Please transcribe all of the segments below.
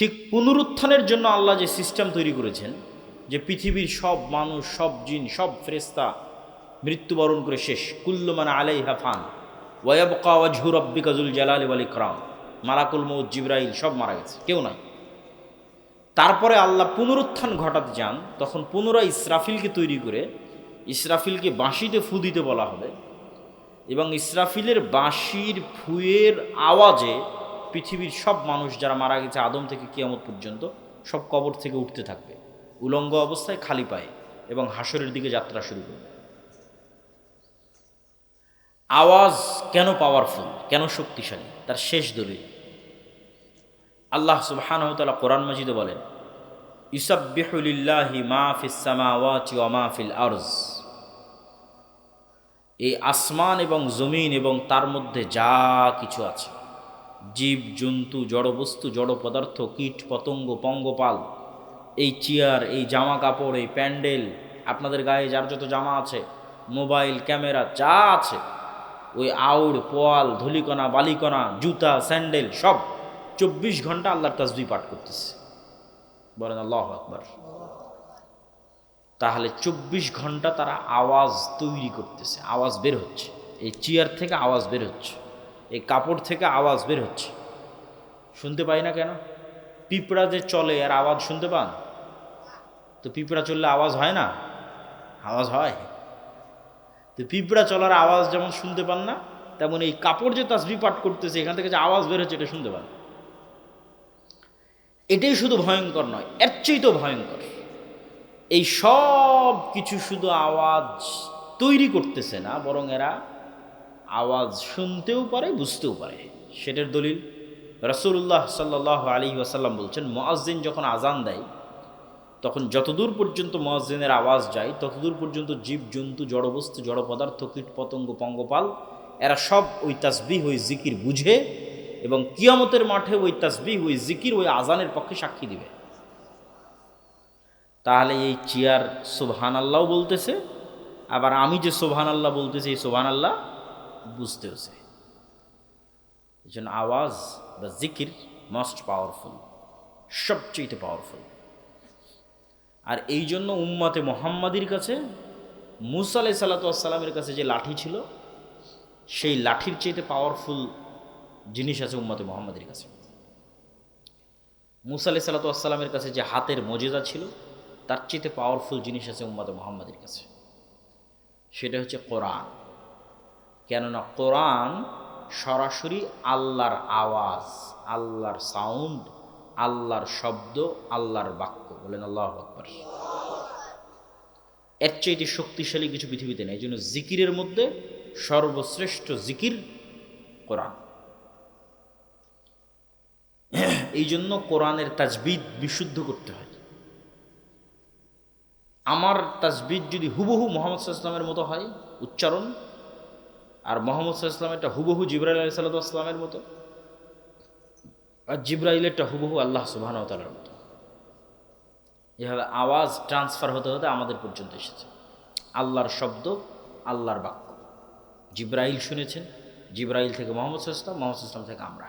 ঠিক পুনরুত্থানের জন্য আল্লাহ যে সিস্টেম তৈরি করেছেন, যে পৃথিবীর সব মানুষ, সব জিন, সব ফেরেশতা মৃত্যুবরণ করে শেষ, কুল্লু মান আলাইহা ফান ওয়া ইয়াবকা ওয়াজহু রাব্বিকা যুল জালালি ওয়াল ইকরাম, মালাকুল মউত, জিবরাইল সব মারা গেছে, কেউ নাই। তারপরে আল্লাহ পুনরুত্থান ঘটাতে চান, তখন পুনরায় ইসরাফিলকে তৈরি করে ইসরাফিলকে বাঁশিতে ফু দিতে বলা হবে, এবং ইসরাফিলের বাঁশির ফুয়ের আওয়াজে পৃথিবীর সব মানুষ যারা মারা গেছে আদম থেকে কিয়ামত পর্যন্ত সব কবর থেকে উঠতে থাকবে উলঙ্গ অবস্থায়, খালি পায়ে, এবং হাসরের দিকে যাত্রা শুরু করবে। আওয়াজ কেন পাওয়ারফুল, কেন শক্তিশালী, তার শেষ দলিল আল্লাহ সুবহানাহু ওয়া তাআলা কোরআন মাজিদে বলেন, ইউসাব্বিহু লিল্লাহি মা ফিস সামাওয়াতি ওয়া মা ফিল আরজ, এই আসমান এবং জমিন এবং তার মধ্যে যা কিছু আছে, জীব জন্তু, জড়বস্তু, জড় পদার্থ, কীট পতঙ্গ, পঙ্গপাল, এই চেয়ার, এই জামা কাপড়, এই প্যান্ডেল, আপনাদের গায়ে যার যত জামা আছে, মোবাইল, ক্যামেরা, যা আছে, ওই আউড়, পোয়াল, ধুলিকণা, বালিকণা, জুতা, স্যান্ডেল, সব 24 ঘন্টা আল্লাহর তাসবিহ পাঠ করতেছে। বলেন আল্লাহু আকবার। তাহলে 24 ঘন্টা তারা আওয়াজ তৈরি করতেছে, আওয়াজ বের হচ্ছে, এই চেয়ার থেকে আওয়াজ বের হচ্ছে, এই কাপড় থেকে আওয়াজ বের হচ্ছে। শুনতে পাই না কেন? পিঁপড়া যে চলে আর আওয়াজ শুনতে পান? তো পিঁপড়া চললে আওয়াজ হয় না? আওয়াজ হয়। তো পিঁপড়া চলার আওয়াজ যেমন শুনতে পান না, তেমন এই কাপড় যে তাসবিহ পাঠ করতেছে এখান থেকে যে আওয়াজ বের হচ্ছে এটা শুনতে পান। এটাই শুধু ভয়ঙ্কর নয়, এর চেয়েও ভয়ঙ্কর, এই সব কিছু শুধু আওয়াজ তৈরি করতেছে না, বরং এরা আওয়াজ শুনতেও পারে, বুঝতেও পারে। সেটার দলিল রাসূলুল্লাহ সাল্লাল্লাহু আলাইহি ওয়াসাল্লাম বলছেন, মুয়াজ্জিন যখন আজান দেয় তখন যতদূর পর্যন্ত মুয়াজ্জিনের আওয়াজ যায় ততদূর পর্যন্ত জীব জন্তু, জড়বস্তু, জড় পদার্থ, কীট পতঙ্গ, পঙ্গপাল, এরা সব ওই তাসবিহ, ওই জিকির বুঝে, এবং কিয়ামতের মাঠে ওই তাসবিহ, ওই জিকির, ওই আজানের পক্ষে সাক্ষী দিবে। তাহলে এই চেয়ার সুবহানাল্লাহ বলতেছে, আবার আমি যে সুবহানাল্লাহ বলতেছি এই সুবহানাল্লাহ বুঝতেছে। এই জন্য আওয়াজ বা জিকির মোস্ট পাওয়ারফুল, সবচেয়ে পাওয়ারফুল। আর এই জন্য উম্মতে মুহাম্মাদির কাছে মুসা আলাইহিস সালাতু ওয়াস সালামের কাছে যে লাঠি ছিল, সেই লাঠির চাইতে পাওয়ারফুল জিনিস আছে উম্মতে মুহাম্মাদির কাছে। মুসা আলাইহিস সালাতু ওয়াস সালামের কাছে যে হাতের মজেজা ছিল, তার চাইতে পাওয়ারফুল জিনিস আছে উম্মতে মুহাম্মাদির কাছে, সেটা হচ্ছে কোরআন। কেননা কোরআন সরাসরি আল্লাহর আওয়াজ, আল্লাহর সাউন্ড, আল্লাহর শব্দ, আল্লাহর বাক্য। বলেন আল্লাহু আকবার। এর চাইতে শক্তিশালী কিছু পৃথিবীতে নেই। এই জন্য জিকিরের মধ্যে সর্বশ্রেষ্ঠ জিকির কোরআন। এই জন্য কোরআনের তাজবিদ বিশুদ্ধ করতে হয়। আমার তাজবিদ যদি হুবহু মুহাম্মদ সাল্লাল্লাহু আলাইহি ওয়াসাল্লামের মতো হয় উচ্চারণ, আর মুহাম্মদ সাল্লাল্লাহু আলাইহি ওয়াসাল্লামেরটা হুবহু জিবরাইল আলাইহিস সালামের মতো, আর জিবরাইলেরটা হুবহু আল্লাহ সুবহানাহু ওয়া তাআলার মতো, এভাবে আওয়াজ ট্রান্সফার হতে হতে আমাদের পর্যন্ত এসেছে। আল্লাহর শব্দ, আল্লাহর বাক্য। জিবরাইল শুনেছেন, জিবরাইল থেকে মুহাম্মদ সাল্লাল্লাহু আলাইহি ওয়াসাল্লাম, মুহাম্মদ সাল্লাল্লাহু আলাইহি ওয়াসাল্লাম থেকে আমরা।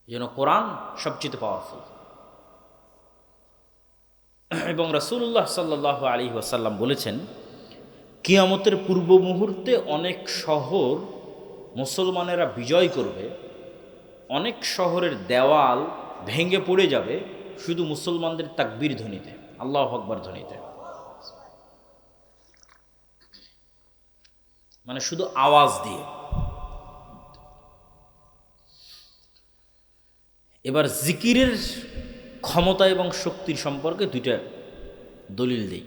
এই জন্য কোরআন সবচেয়ে পাওয়ারফুল। এবং রাসূলুল্লাহ সাল্লাল্লাহু আলাইহি ওয়াসাল্লাম বলেছেন, কিয়ামতের পূর্ব মুহূর্তে অনেক শহর মুসলমানেরা বিজয় করবে, অনেক শহরের দেওয়াল ভেঙে পড়ে যাবে শুধু মুসলমানদের তাকবীর ধ্বনিতে, আল্লাহু আকবার ধ্বনিতে, মানে শুধু আওয়াজ দিয়ে। এবার জিকিরের ক্ষমতা এবং শক্তির সম্পর্কে দুইটা দলিল দেই।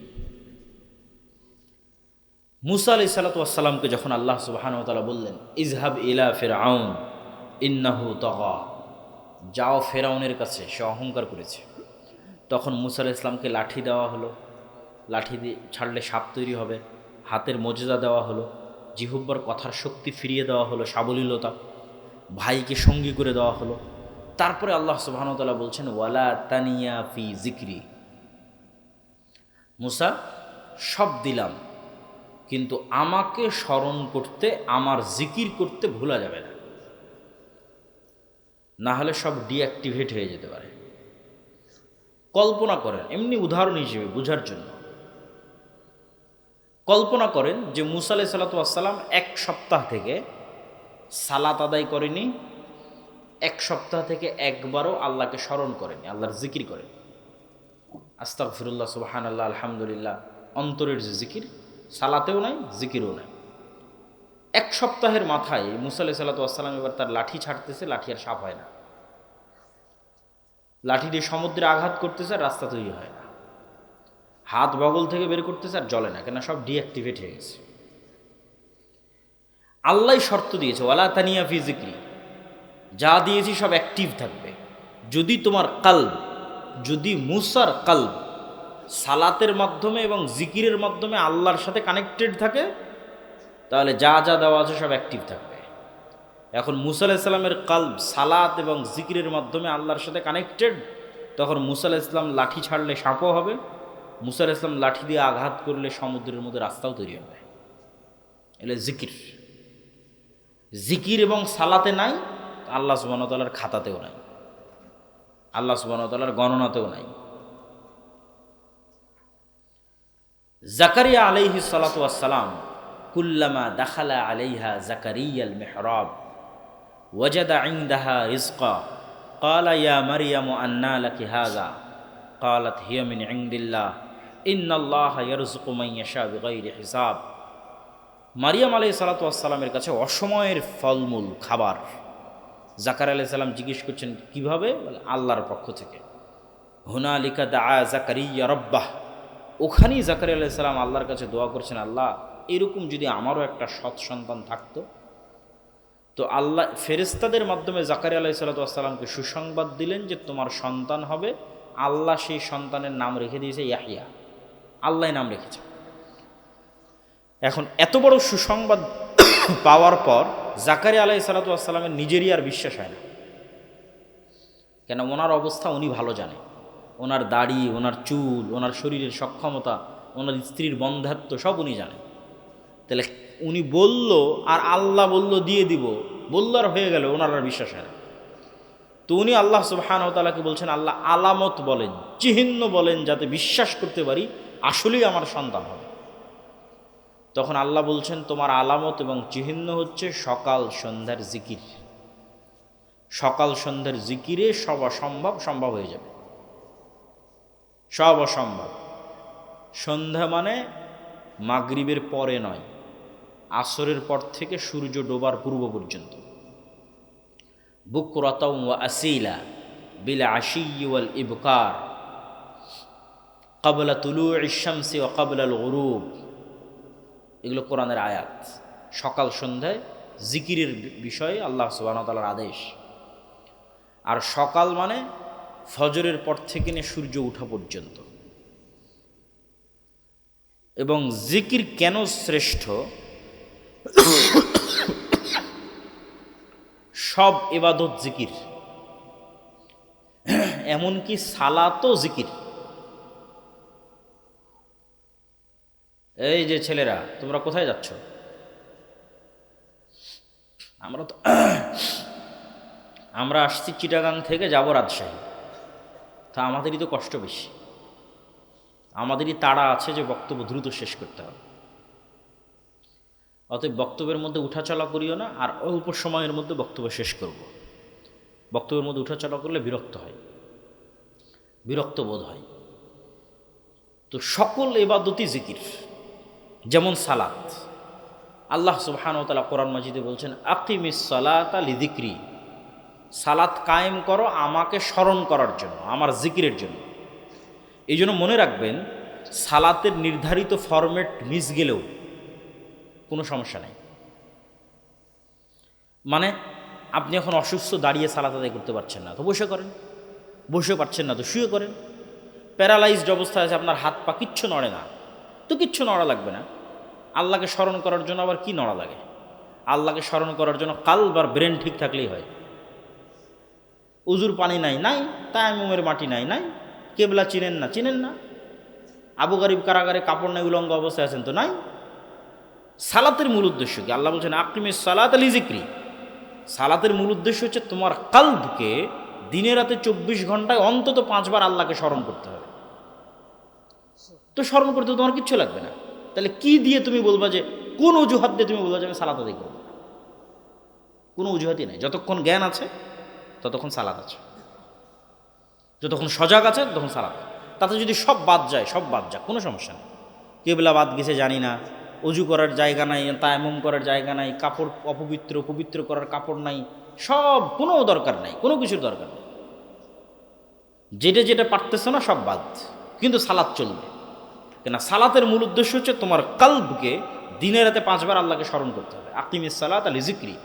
মুসা আলাইহিস সালাতু ওয়াস সালামকে যখন আল্লাহ সুবহানাহু ওয়া তাআলা বললেন, ইযহাব ইলা ফিরআউন ইন্নাহু তাগা, যাও ফেরাউনের কাছে, সে অহংকার করেছে, তখন মুসা আলাইহিস সালামকে লাঠি দেওয়া হলো, লাঠি দিয়ে ছাড়লে সাপ তৈরি হবে, হাতের মজেজা দেওয়া হলো, জিহ্বার কথার শক্তি ফিরিয়ে দেওয়া হলো, সাবলীলতা, ভাইকে সঙ্গী করে দেওয়া হলো। তারপরে আল্লাহ সুবহানাহু ওয়া তাআলা বলছেন, ওয়ালা তানিয়া ফি জিকরি, মুসা সব দিলাম, কিন্তু আমাকে স্মরণ করতে, আমার জিকির করতে ভোলা যাবে না। না হলে সব ডিঅ্যাক্টিভেট হয়ে যেতে পারে। কল্পনা করেন, এমনি উদাহরণ হিসেবে বোঝার জন্য, কল্পনা করেন যে মুসা আলাইহিস সালাতু ওয়াস সালাম 1 সপ্তাহ থেকে সালাত আদায় করেনি, 1 সপ্তাহ থেকে একবারও আল্লাহকে স্মরণ করেনি, আল্লাহর জিকির করেন, আস্তাগফিরুল্লাহ, সুবহানাল্লাহ, আলহামদুলিল্লাহ, অন্তরের যে জিকির, সালাতেও নাই, জিকিরও নাই। 1 সপ্তাহের মাথায় মুসা আলাইহিস সালাতু ওয়াস সালাম এবার তার লাঠি ছাড়তেছে, লাঠি আর সাফ হয় না, লাঠি দিয়ে সমুদ্রে আঘাত করতেছে আর রাস্তা তৈরি হয় না, হাত বগল থেকে বের করতেছে আর জ্বলে না, কেন সব ডিঅ্যাক্টিভেট হয়ে গেছে। আল্লাহ শর্ত দিয়েছে, ওয়ালা তানিয়া ফি যিকরি, যা দিয়েছি সব অ্যাক্টিভ থাকবে। যদি তোমার কালব, যদি মুসার কালব সালাতের মাধ্যমে এবং জিকিরের মাধ্যমে আল্লাহর সাথে কানেক্টেড থাকে, তাহলে যা যা দেওয়া আছে সব অ্যাক্টিভ থাকবে। এখন মুসা আলাইহিস সালামের কালব সালাত এবং জিকিরের মাধ্যমে আল্লাহর সাথে কানেক্টেড, তখন মুসা আলাইহিস সালাম লাঠি ছাড়লে সাপও হবে, মুসা আলাইহিস সালাম লাঠি দিয়ে আঘাত করলে সমুদ্রের মধ্যে রাস্তাও তৈরি হবে। এলে জিকির, জিকির এবং সালাতে নাই, আল্লাহ সুবহানাহু ওয়া তাআলার খাতাতেও নাই, আল্লাহ সুবহানাহু ওয়া তাআলার গণনাতেও নাই। জাকারিয়া আলাইহিস সালাতু ওয়াস সালাম কুল্লামা দাখালা আলাইহা জাকারিয়াল মিহরাব ওয়াজাদা ইনদাহা রিজকা ক্বালা ইয়া মারইয়াম আন্না লাকি হাযা ক্বালাত হিয়া মিন ইনদিল্লাহ ইন্নাল্লাহা ইয়ারযুকু মান ইয়াশা বিগাইরি হিসাব। মারিয়াম আলাইহিস সালাতু ওয়াস সালামের কাছে অসময়ের ফলমূল খাবার। জাকারিয়া আলাইহিস সালাম জিজ্ঞেস করছেন কিভাবে? বলে আল্লাহর পক্ষ থেকে। হুনালিকা দাআ জাকারিয়া রাব্বাহ, ওখানেই জাকারিয়া আলাইহিস সালাম আল্লাহর কাছে দোয়া করছেন, আল্লাহ এরকম যদি আমারও একটা সৎ সন্তান থাকতো। তো আল্লাহ ফেরেশতাদের মাধ্যমে জাকারিয়া আলাইহিস সালাতু ওয়াস সালামকে সুসংবাদ দিলেন যে তোমার সন্তান হবে। আল্লাহ সেই সন্তানের নাম রেখে দিয়েছে ইয়াহইয়া, আল্লাহ নাম রেখেছে। এখন এত বড় সুসংবাদ পাওয়ার পর জাকারিয়া আলাইহিস সালাতু ওয়াস সালামের নিজেরই আর বিশ্বাস হয় না, কেন ওনার অবস্থা উনি ভালো জানে, ওনার দাড়ি, ওনার চুল, ওনার শরীরের সক্ষমতা, ওনার স্ত্রীর বন্ধ্যাত্ব সব উনি জানেন। তাহলে উনি বলল আর আল্লাহ বলল দিয়ে দিব, বলল আর হয়ে গেল, ওনার আর বিশ্বাস হয় না। তো উনি আল্লাহ সুবহানাহু ওয়া তাআলাকে বলছেন, আল্লাহ আলামত বলেন, চিহ্ন বলেন, যাতে বিশ্বাস করতে পারি আসলেই আমার সন্তান হবে। তখন আল্লাহ বলছেন, তোমার আলামত এবং চিহ্ন হচ্ছে সকাল সন্ধ্যার জিকির। সকাল সন্ধ্যার জিকিরে সব অসম্ভব সম্ভব হয়ে যাবে, সব অসম্ভব। সন্ধ্যা মানে মাগরিবের পরে নয়, আসরের পর থেকে সূর্য ডোবার পূর্ব পর্যন্ত। বুকরাতাও ওয়া আসিলা বিল আশিয়্যি ওয়াল ইবকার ক্বাবলা তুলুইশ শামসি ওয়া ক্বাবলাল গুরুব, এগুলো কোরআনের আয়াত। সকাল সন্ধ্যায় জিকিরের বিষয়ে আল্লাহ সুবহানাহু ওয়া তাআলার আদেশ। আর সকাল মানে ফজরের পর থেকে নিয়ে সূর্য ওঠা পর্যন্ত। এবং জিকির কেন শ্রেষ্ঠ? সব ইবাদত জিকির, এমনকি সালাতও জিকির। এই যে ছেলেরা, তোমরা কোথায় যাচ্ছ? আমরা আসছি চিটাগাং থেকে, যাব রাজশাহী। তা আমাদেরই তো কষ্ট বেশি, আমাদেরই তাড়া আছে যে বক্তব্য দ্রুত শেষ করতে হবে। অতএব বক্তব্যের মধ্যে উঠাচলা করিও না, আর অল্প সময়ের মধ্যে বক্তব্য শেষ করব। বক্তব্যের মধ্যে উঠাচলা করলে বিরক্ত হয়, বিরক্ত বোধ হয়। তো সকল ইবাদতই জিকির। যেমন সালাত, আল্লাহ সুবহানাহু ওয়া তাআলা কোরআন মাজিদে বলছেন, আকিমিস সালাতা লিযিকরি, সালাত কায়েম করো আমাকে স্মরণ করার জন্য, আমার জিকিরের জন্য। এই জন্য মনে রাখবেন, সালাতের নির্ধারিত ফরম্যাট মিস গেলেও কোনো সমস্যা নেই। মানে আপনি এখন অসুস্থ, দাঁড়িয়ে সালাত আদায় করতে পারছেন না, তো বসে করেন। বসে পারছেন না তো শুয়ে করেন। প্যারালাইজড অবস্থায় আছে, আপনার হাত পা কিচ্ছু নড়ে না, তো কিচ্ছু নড়া লাগবে না। আল্লাহকে স্মরণ করার জন্য আবার কি নড়া লাগে? আল্লাহকে স্মরণ করার জন্য কালব আর ব্রেন ঠিক থাকলেই হয়। উজুর পানি নাই, নাই। তায়াম্মুমের মাটি নাই, নাই। কেবলা চিনেন না, চিনেন না। আবু গারিব কারাগারে কাপড় নাই, উলঙ্গ অবস্থায় আছেন, তো নাই। সালাতের মূল উদ্দেশ্য কি? আল্লাহ বলছেন, আকিমিস সালাতা লিযিকরি, সালাতের মূল উদ্দেশ্য হচ্ছে তোমার কালবকে দিনে রাতে 24 ঘন্টায় অন্তত 5 বার আল্লাহকে স্মরণ করতে হবে। তো স্মরণ করতে তোমার কিচ্ছু লাগবে না। তাহলে কি দিয়ে তুমি বলবা যে, কোন অজুহাত দিয়ে তুমি বলবা যে আমি সালাত আদায় করবো? কোনো অজুহাতই নেই। যতক্ষণ জ্ঞান আছে ততক্ষণ সালাত আছে, যতক্ষণ সজাগ আছে তখন সালাত। তাতে যদি সব বাদ যায়, সব বাদ যাক, কোনো সমস্যা নেই। কেবলা বাদ গেছে জানি না, অজু করার জায়গা নাই, তায়াম্মুম করার জায়গা নাই, কাপড় অপবিত্র, পবিত্র করার কাপড় নাই, সব কোনো দরকার নাই, কোনো কিছুর দরকার নেই। যেটা যেটা পারতেছে না সব বাদ, কিন্তু সালাত চলবে। কেন? সালাতের মূল উদ্দেশ্য হচ্ছে তোমার কালবকে দিনে রাতে 5 বার আল্লাহকে স্মরণ করতে হবে। আকিমিস সালাত আলি যিকরি।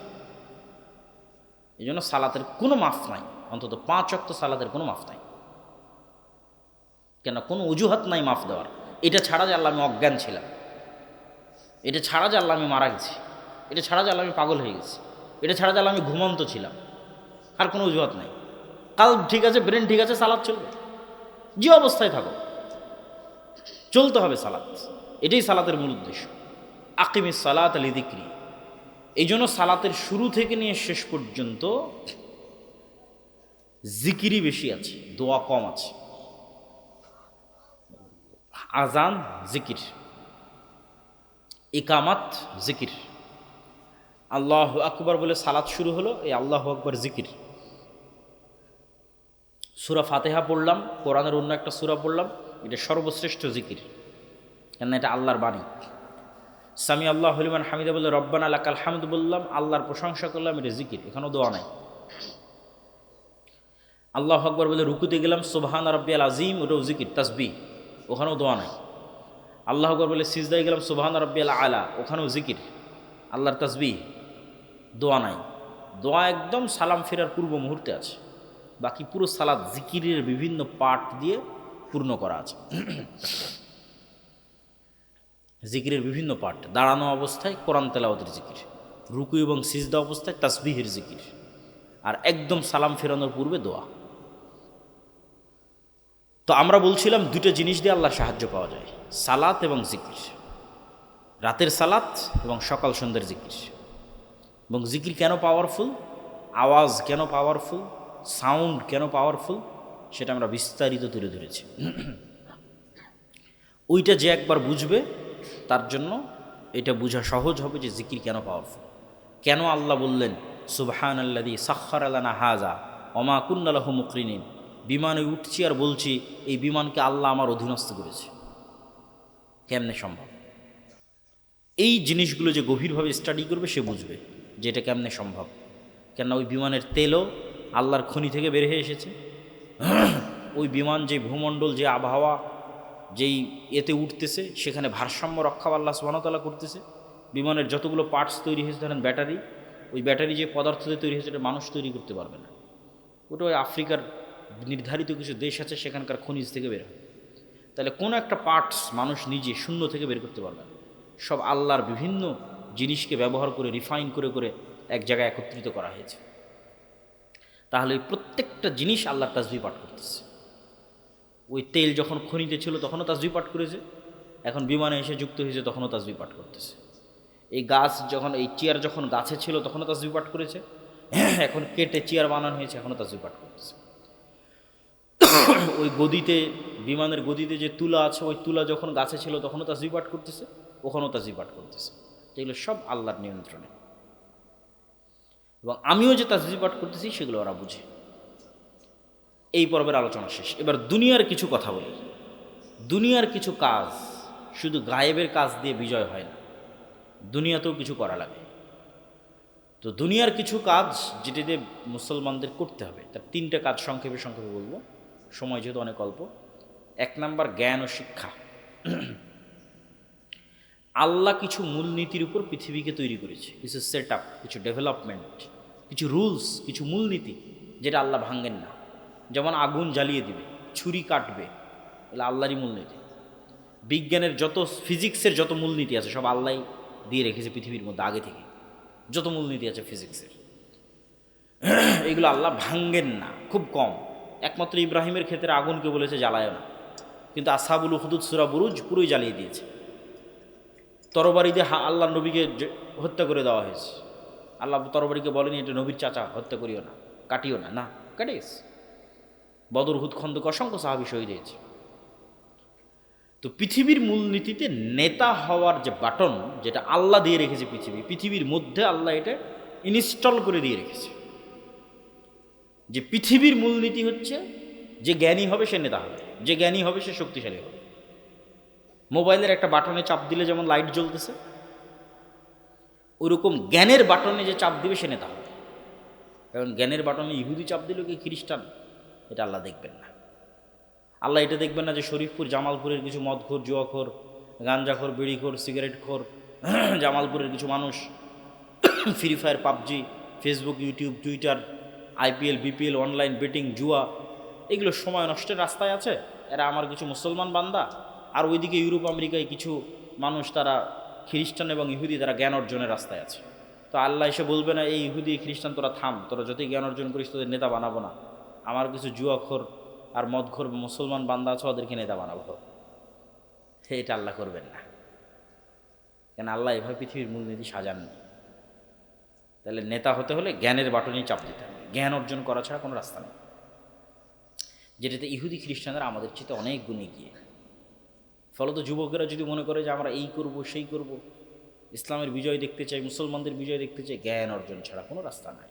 এই জন্য সালাতের কোনো মাফ নাই, অন্তত 5 ওয়াক্ত সালাতের কোনো মাফ নাই। কেন? কোনো অজুহাত নাই মাফ দেওয়ার। এটা ছাড়া যে আল্লাহ আমি অজ্ঞান ছিলাম, এটা ছাড়া যে আল্লাহ আমি মারা গেছি, এটা ছাড়া যে আল্লাহ আমি পাগল হয়ে গেছি, এটা ছাড়া যে আল্লাহ আমি ঘুমন্ত ছিলাম, আর কোনো অজুহাত নাই। কালব ঠিক আছে, ব্রেন ঠিক আছে, সালাত চলবে। যে অবস্থায় থাকো চলতে হবে সালাত। এটাই সালাতের মূল উদ্দেশ্য। আকিমিস সালাত আলি যিকরি। এই জন্য সালাতের শুরু থেকে নিয়ে শেষ পর্যন্ত জিকিরই বেশি আছে, দোয়া কম আছে। আজান জিকির, ইকামাত জিকির, আল্লাহু আকবার বলে সালাত শুরু হলো, এই আল্লাহু আকবার জিকির। সূরা ফাতিহা পড়লাম, কোরআনের অন্য একটা সূরা পড়লাম, এটা সর্বশ্রেষ্ঠ জিকির, কেন এটা আল্লাহর বাণী। সামি আল্লাহু লিমান হামিদা বলে রব্বানা লাকাল হামদ বললাম, আল্লাহর প্রশংসা করলাম, এটা জিকির, এখানেও দোয়া নাই। আল্লাহু আকবার বলে রুকুতে গেলাম, সুবহানা রাব্বিয়াল আযীম, ওটাও জিকির, তাসবিহ, ওখানেও দোয়া নাই। আল্লাহু আকবার বলে সিজদায় গেলাম, সুবহানা রাব্বিয়াল আলা, ওখানেও জিকির, আল্লাহর তাসবিহ, দোয়া নাই। দোয়া একদম সালাম ফেরার পূর্ব মুহূর্তে আছে। বাকি পুরো সালাত জিকিরের বিভিন্ন পার্ট দিয়ে পূর্ণ করা আছে। জিকিরের বিভিন্ন পার্ট, দাঁড়ানো অবস্থায় কোরআন তেলাওয়াতের জিকির, রুকু এবং সিজদা অবস্থায় তাসবিহের জিকির, আর একদম সালাম ফেরানোর পূর্বে দোয়া। তো আমরা বলছিলাম দুটো জিনিস দিয়ে আল্লাহর সাহায্য পাওয়া যায়, সালাত এবং জিকির। রাতের সালাত এবং সকাল সন্ধ্যার জিকির। এবং জিকির কেন পাওয়ারফুল, আওয়াজ কেন পাওয়ারফুল, সাউন্ড কেন পাওয়ারফুল, সেটা আমরা বিস্তারিত তুলে ধরেছি। ওইটা যে একবার বুঝবে তার জন্য এটা বোঝা সহজ হবে যে জিকির কেন পাওয়ারফুল। কেন আল্লাহ বললেন সুবহানাল্লাযী সাখখারা লানা হাযা ওমা কুন্না লাহু মুকরিনিন। বিমানে উঠছি আর বলছি এই বিমানকে আল্লাহ আমার অধীনস্থ করেছে। কেমনে সম্ভব? এই জিনিসগুলো যে গভীরভাবে স্টাডি করবে সে বুঝবে যে এটা কেমনে সম্ভব। কেননা ওই বিমানের তেলও আল্লাহর খনি থেকে বের হয়ে এসেছে। ওই বিমান যে ভূমণ্ডল, যে আবহাওয়া, যেই এতে উঠতেছে, সেখানে ভারসাম্য রক্ষা আল্লাহ সুবহানাহু ওয়া তাআলা করতেছে। বিমানের যতগুলো পার্টস তৈরি হয়েছে, ধরেন ব্যাটারি, ওই ব্যাটারি যে পদার্থ দিয়ে তৈরি হয়েছে এটা মানুষ তৈরি করতে পারবে না। ওটা ওই আফ্রিকার নির্ধারিত কিছু দেশ আছে সেখানকার খনিজ থেকে বের হয়। তাহলে কোনো একটা পার্টস মানুষ নিজে শূন্য থেকে বের করতে পারবে না। সব আল্লাহর বিভিন্ন জিনিসকে ব্যবহার করে রিফাইন করে করে এক জায়গায় একত্রিত করা হয়েছে। তাহলে ওই প্রত্যেকটা জিনিস আল্লাহর তাসবিহ পাঠ করতেছে। ওই তেল যখন খনিতে ছিল তখনও তাসবিহ পাঠ করেছে, এখন বিমানে এসে যুক্ত হয়েছে তখনও তাসবিহ পাঠ করতেছে। এই গাছ যখন, এই চেয়ার যখন গাছে ছিল তখনও তাসবিহ পাঠ করেছে, এখন কেটে চেয়ার বানানো হয়েছে এখনও তাসবিহ পাঠ করতেছে। ওই গদিতে, বিমানের গদিতে যে তুলা আছে, ওই তুলা যখন গাছে ছিল তখনও তাসবিহ পাঠ করতেছে, ওখানেও তাসবিহ পাঠ করতেছে। এগুলো সব আল্লাহর নিয়ন্ত্রণে। এবং আমিও যে তাসবিহ পাঠ করতেছি সেগুলো ওরা বুঝে। এই পর্বের আলোচনা শেষ। এবার দুনিয়ার কিছু কথা বলি। দুনিয়ার কিছু কাজ শুধু গায়েবের কাজ দিয়ে বিজয় হয় না, দুনিয়াতেও কিছু করা লাগে। তো দুনিয়ার কিছু কাজ যেটিতে মুসলমানদের করতে হবে, তার 3টে কাজ সংক্ষেপে সংক্ষেপে বলবো, সময় যেহেতু অনেক অল্প। 1 নাম্বার জ্ঞান ও শিক্ষা। আল্লাহ কিছু মূলনীতির উপর পৃথিবীকে তৈরি করেছে, কিছু সেট আপ, কিছু ডেভেলপমেন্ট, কিছু রুলস, কিছু মূলনীতি যেটা আল্লাহ ভাঙেন না। যেমন আগুন জ্বালিয়ে দিবে, ছুরি কাটবে, এগুলো আল্লাহরই মূলনীতি। বিজ্ঞানের যত, ফিজিক্সের যত মূলনীতি আছে সব আল্লাহ দিয়ে রেখেছে পৃথিবীর মধ্যে আগে থেকে। যত মূলনীতি আছে ফিজিক্সের, এগুলো আল্লাহ ভাঙ্গেন না, খুব কম। একমাত্র ইব্রাহিমের ক্ষেত্রে আগুনকে বলেছে জ্বালায় না, কিন্তু আসহাবুল উখদুদ সূরা বুরুজ পুরোই জ্বালিয়ে দিয়েছে। তরবারি দিয়ে আল্লাহ নবীকে হত্যা করে দেওয়া হয়েছে। আল্লাহ তরবারিকে বলেনি এটা নবীর চাচা, হত্যা করিও না, কাটিও না, না কাটিস। বদর, হুদ, খন্দক অসংখ্য সাহাবী শহীদ হয়েছে। তো পৃথিবীর মূলনীতিতে নেতা হওয়ার যে বাটন, যেটা আল্লাহ দিয়ে রেখেছে পৃথিবীর মধ্যে আল্লাহ এটা ইনস্টল করে দিয়ে রেখেছে, যে পৃথিবীর মূলনীতি হচ্ছে যে জ্ঞানী হবে সে নেতা হবে, যে জ্ঞানী হবে সে শক্তিশালী হবে। মোবাইলের একটা বাটনে চাপ দিলে যেমন লাইট জ্বলতেছে, ওইরকম জ্ঞানের বাটনে যে চাপ দিবে সে নেতা হবে। কারণ জ্ঞানের বাটনে ইহুদি চাপ দিল কি খ্রিস্টান, এটা আল্লাহ দেখবেন না। আল্লাহ এটা দেখবেন না যে শরীফপুর জামালপুরের কিছু মদখোর, জুয়াখোর, গাঞ্জাখোর, বিড়িখোর, সিগারেটখোর জামালপুরের কিছু মানুষ Free Fire, PUBG, Facebook, YouTube, Twitter, IPL, BPL, online betting, জুয়া, এগুলো সময় নষ্টের রাস্তায় আছে। এরা আমার কিছু মুসলমান বান্দা। আর ওইদিকে ইউরোপ আমেরিকায় কিছু মানুষ, তারা খ্রিস্টান এবং ইহুদি, তারা জ্ঞান অর্জনের রাস্তায় আছে। তো আল্লাহ এসে বলবে না এই ইহুদি খ্রিস্টান তোরা থাম, তোরা যতই জ্ঞান অর্জন করিস তোদের নেতা বানাবো না। আমার কিছু জুয়াখোর আর মদখোর মুসলমান বান্দা আছে, ওদেরকে নেতা বানাবো। এটা আল্লাহ করবেন না, কেন আল্লাহ এভাবে পৃথিবীর মূলনীতি সাজাননি। তাহলে নেতা হতে হলে জ্ঞানের বাটনেই চাপ দিতে হবে, জ্ঞান অর্জন করা ছাড়া কোনো রাস্তা নেই। যেটাতে ইহুদি খ্রিস্টানরা আমাদের চেয়ে অনেক গুণে গিয়ে। ফলত যুবকেরা যদি মনে করে যে আমরা এই করব সেই করব, ইসলামের বিজয় দেখতে চাই, মুসলমানদের বিজয় দেখতে চাই, জ্ঞান অর্জন ছাড়া কোনো রাস্তা নাই।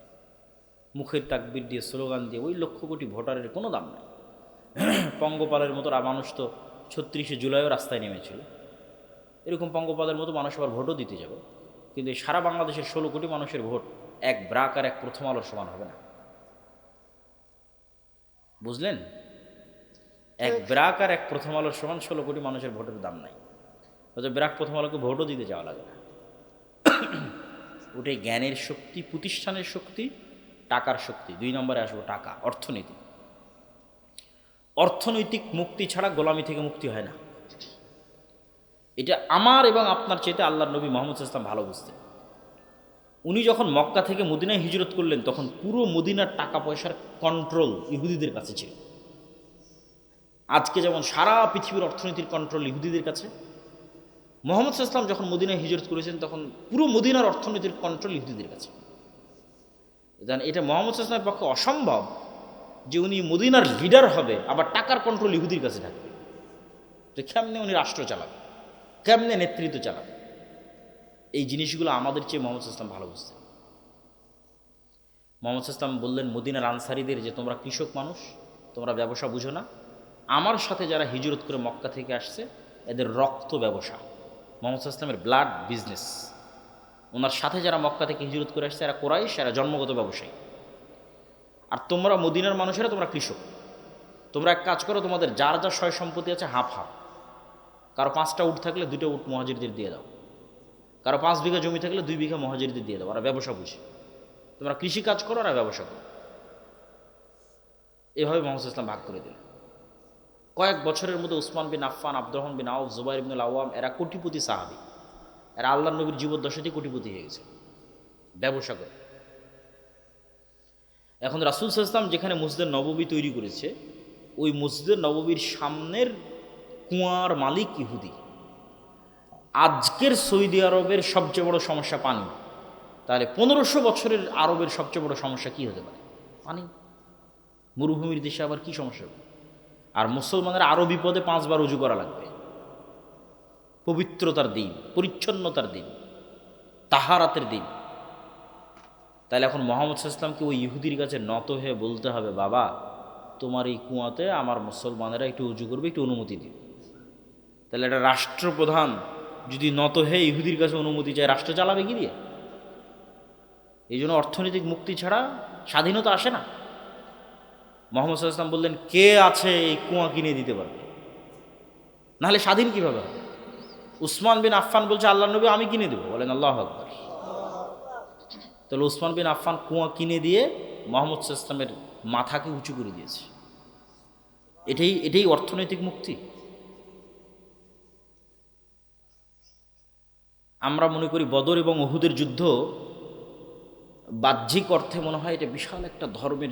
মুখের তাকবির দিয়ে, স্লোগান দিয়ে ওই লক্ষ কোটি ভোটারের কোনো দাম নাই। পঙ্গপালের মতো মানুষ তো 36শে জুলাইও রাস্তায় নেমেছিল। এরকম পঙ্গপালের মতো মানুষ আবার ভোটও দিতে যাবে, কিন্তু সারা বাংলাদেশের 16 কোটি মানুষের ভোট এক ব্রাক আর এক প্রথম আলোর সমান হবে না। বুঝলেন? এক ব্রাক আর এক প্রথম আলোর সমান 16 কোটি মানুষের ভোটের দাম নাই। হয়তো ব্রাক প্রথম আলোকে ভোটও দিতে যাওয়া লাগে না। ওটাই জ্ঞানের শক্তি, প্রতিষ্ঠানের শক্তি, টাকার শক্তি। 2 নম্বরে আসবো টাকা, অর্থনীতি। অর্থনৈতিক মুক্তি ছাড়া গোলামি থেকে মুক্তি হয় না। এটা আমার এবং আপনার চেয়ে আল্লাহর নবী মুহাম্মদ সাল্লাল্লাহু আলাইহি ওয়াসাল্লাম ভালো বুঝতেন। উনি যখন মক্কা থেকে মদিনায় হিজরত করলেন, তখন পুরো মদিনার টাকা পয়সার কন্ট্রোল ইহুদিদের কাছে ছিল। আজকে যেমন সারা পৃথিবীর অর্থনীতির কন্ট্রোল ইহুদিদের কাছে, মুহাম্মদ সাল্লাল্লাহু আলাইহি ওয়াসাল্লাম যখন মদিনায় হিজরত করেছেন তখন পুরো মদিনার অর্থনীতির কন্ট্রোল ইহুদিদের কাছে। এটা মুহাম্মদ সাল্লাল্লাহু আলাইহি ওয়াসাল্লামের পক্ষে অসম্ভব যে উনি মদিনার লিডার হবে আবার টাকার কন্ট্রোল ইহুদির কাছে থাকবে। তো কেমনে উনি রাষ্ট্র চালাবে, কেমনে নেতৃত্ব চালাবে, এই জিনিসগুলো আমাদের চেয়ে মুহাম্মদ সাল্লাল্লাহু আলাইহি ওয়াসাল্লাম ভালো বুঝতেন। মুহাম্মদ সাল্লাল্লাহু আলাইহি ওয়াসাল্লাম বললেন মদিনার আনসারীদের যে তোমরা কৃষক মানুষ, তোমরা ব্যবসা বুঝো না। আমার সাথে যারা হিজরত করে মক্কা থেকে আসছে এদের রক্ত ব্যবসা, মুহাম্মদ সাল্লাল্লাহু আলাইহি ওয়াসাল্লামের ব্লাড বিজনেস। ওনার সাথে যারা মক্কা থেকে হিজরত করে আসছে এরা কুরাইশ, এরা জন্মগত ব্যবসায়ী। আর তোমরা মদিনার মানুষেরা তোমরা কৃষক। তোমরা এক কাজ করো, তোমাদের যার যা সয় সম্পত্তি আছে হাফ হাফ। কারো 5টা উট থাকলে 2টা উট মুহাজিরদের দিয়ে দাও, কারো 5 বিঘা জমি থাকলে 2 বিঘা মুহাজিরদের দিয়ে দাও। ওরা ব্যবসা বুঝে, তোমরা কৃষি কাজ করো, ওরা ব্যবসা করো। এভাবে মুহাম্মদ সাল্লাল্লাহু আলাইহি ওয়াসাল্লাম ভাগ করে দিলেন। কয়েক বছরের মধ্যে উসমান বিন আফফান, আব্দুররহমান বিন আউফ, জুবাইর ইবনুল আওয়াম, এরা কোটিপতি সাহাবী। এরা আল্লাহর নবীর জীবদ্দশাতেই কোটিপতি হয়ে গেছে ব্যবসা করে। এখন রাসূল সাল্লাল্লাহু আলাইহি ওয়াসাল্লাম যেখানে মসজিদে নববী তৈরি করেছে, ওই মসজিদে নববীর সামনের কুয়ার মালিক ইহুদি। আজকের সৌদি আরবের সবচেয়ে বড় সমস্যা পানি, তাহলে 1500 বছরের আরবের সবচেয়ে বড় সমস্যা কি হতে পারে? পানি। মরুভূমির দেশে আবার কি সমস্যা হবে? আর মুসলমানের আরও বিপদে 5 বার উজু করা লাগবে। পবিত্রতার দিন, পরিচ্ছন্নতার দিন, তাহারাতের দিন। তাহলে এখন মুহাম্মদ সাল্লাল্লাহু আলাইহি ওয়াসাল্লামকে ওই ইহুদির কাছে নত হয়ে বলতে হবে, বাবা তোমার এই কুয়াতে আমার মুসলমানেরা একটু উজু করবে, একটু অনুমতি দিন। তাহলে একটা রাষ্ট্রপ্রধান যদি নত হয়ে ইহুদির কাছে অনুমতি চায়, রাষ্ট্র চালাবে কি দিয়ে? এই জন্য অর্থনৈতিক মুক্তি ছাড়া স্বাধীনতা আসে না। মুহাম্মদ সাল্লাল্লাহু আলাইহি ওয়াসাল্লাম বললেন কে আছে এই কুয়া কিনে দিতে পারবে, নাহলে স্বাধীন কীভাবে হবে? উসমান বিন আফফান বলছে আল্লাহর নবী আমি কিনে দেবো, বলেন আল্লাহু আকবার। তাহলে উসমান বিন আফফান কুয়া কিনে দিয়ে মুহাম্মদ সাল্লাল্লাহু আলাইহি ওয়াসাল্লামের মাথাকে উঁচু করে দিয়েছে। এটাই অর্থনৈতিক মুক্তি। আমরা মনে করি বদর এবং উহুদের যুদ্ধ বাহ্যিক অর্থে মনে হয় এটা বিশাল একটা ধর্মের